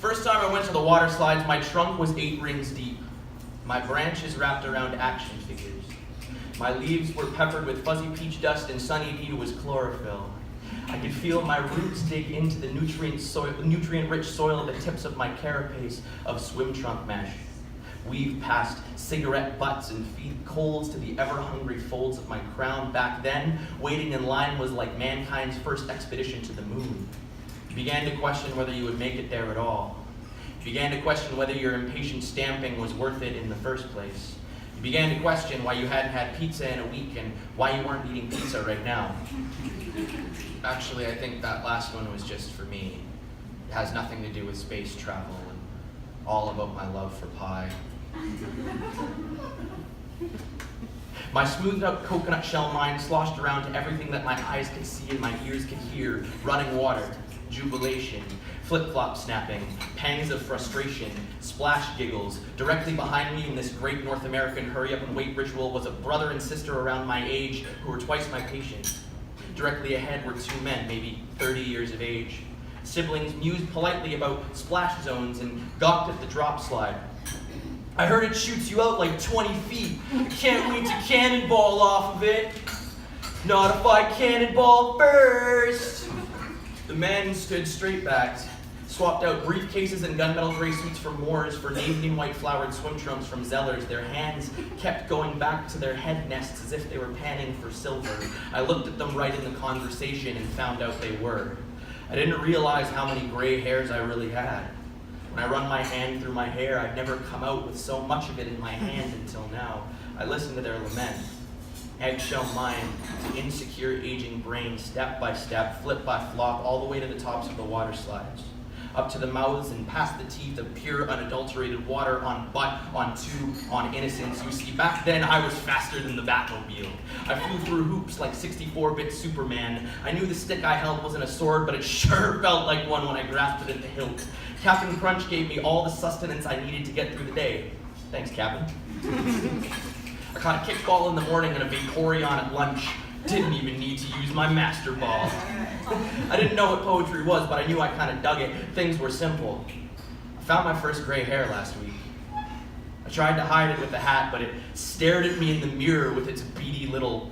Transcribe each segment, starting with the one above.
First time I went to the water slides, my trunk was 8 rings deep. My branches wrapped around action figures. My leaves were peppered with fuzzy peach dust and Sunny D was chlorophyll. I could feel my roots dig into the nutrient-rich soil at the tips of my carapace of swim trunk mesh. Weave past cigarette butts and feed coals to the ever-hungry folds of my crown. Back then, waiting in line was like mankind's first expedition to the moon. You began to question whether you would make it there at all. You began to question whether your impatient stamping was worth it in the first place. You began to question why you hadn't had pizza in a week and why you weren't eating pizza right now. Actually, I think that last one was just for me. It has nothing to do with space travel and all about my love for pie. My smoothed out coconut shell mind sloshed around to everything that my eyes could see and my ears could hear. Running water, jubilation, flip-flop snapping, pangs of frustration, splash giggles. Directly behind me in this great North American hurry-up-and-wait ritual was a brother and sister around my age who were twice my patient. Directly ahead were 2 men, maybe 30 years of age. Siblings mused politely about splash zones and gawked at the drop slide. I heard it shoots you out like 20 feet. I can't wait to cannonball off of it. Not if I cannonball first. The men stood straight-backed, swapped out briefcases and gunmetal gray suits from Moores for navy and white flowered swim trunks from Zellers. Their hands kept going back to their head nests as if they were panning for silver. I looked at them right in the conversation and found out they were. I didn't realize how many gray hairs I really had. When I run my hand through my hair, I've never come out with so much of it in my hand until now. I listened to their lament. Eggshell mind, to insecure aging brain, step by step, flip by flop, all the way to the tops of the water slides. Up to the mouths and past the teeth of pure, unadulterated water on butt, on tube, on innocence. You see, back then I was faster than the Batmobile. I flew through hoops like 64-bit Superman. I knew the stick I held wasn't a sword, but it sure felt like one when I grasped it at the hilt. Captain Crunch gave me all the sustenance I needed to get through the day. Thanks, Captain. I caught a kickball in the morning and a Vaporeon at lunch. Didn't even need to use my master ball. I didn't know what poetry was, but I knew I kind of dug it. Things were simple. I found my first gray hair last week. I tried to hide it with a hat, but it stared at me in the mirror with its beady little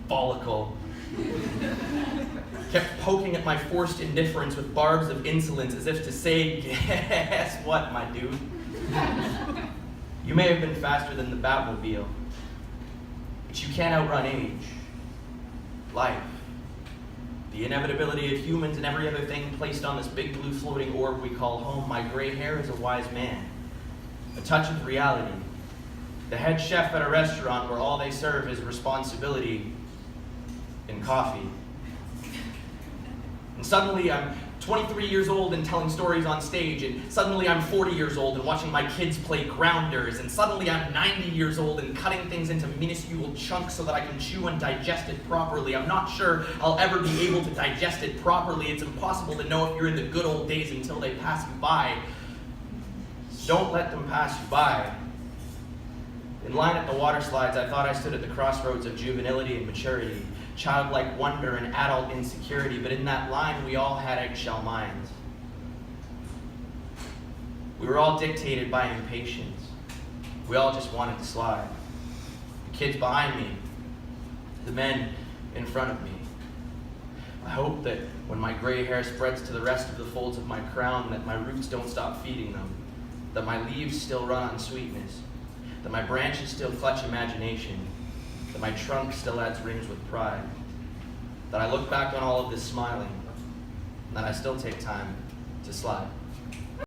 follicle. Kept poking at my forced indifference with barbs of insolence as if to say, guess what, my dude? You may have been faster than the Batmobile, but you can't outrun age, life, the inevitability of humans and every other thing placed on this big blue floating orb we call home. My gray hair is a wise man, a touch of reality, the head chef at a restaurant where all they serve is responsibility and coffee. And suddenly I'm 23 years old and telling stories on stage, and suddenly I'm 40 years old and watching my kids play grounders, and suddenly I'm 90 years old and cutting things into minuscule chunks so that I can chew and digest it properly. I'm not sure I'll ever be able to digest it properly. It's impossible to know if you're in the good old days until they pass you by. Don't let them pass you by. In line at the water slides, I thought I stood at the crossroads of juvenility and maturity, childlike wonder and adult insecurity, but in that line we all had eggshell minds. We were all dictated by impatience. We all just wanted to slide. The kids behind me, the men in front of me. I hope that when my gray hair spreads to the rest of the folds of my crown, that my roots don't stop feeding them, that my leaves still run on sweetness, that my branches still clutch imagination, that my trunk still adds rings with pride, that I look back on all of this smiling, and that I still take time to slide.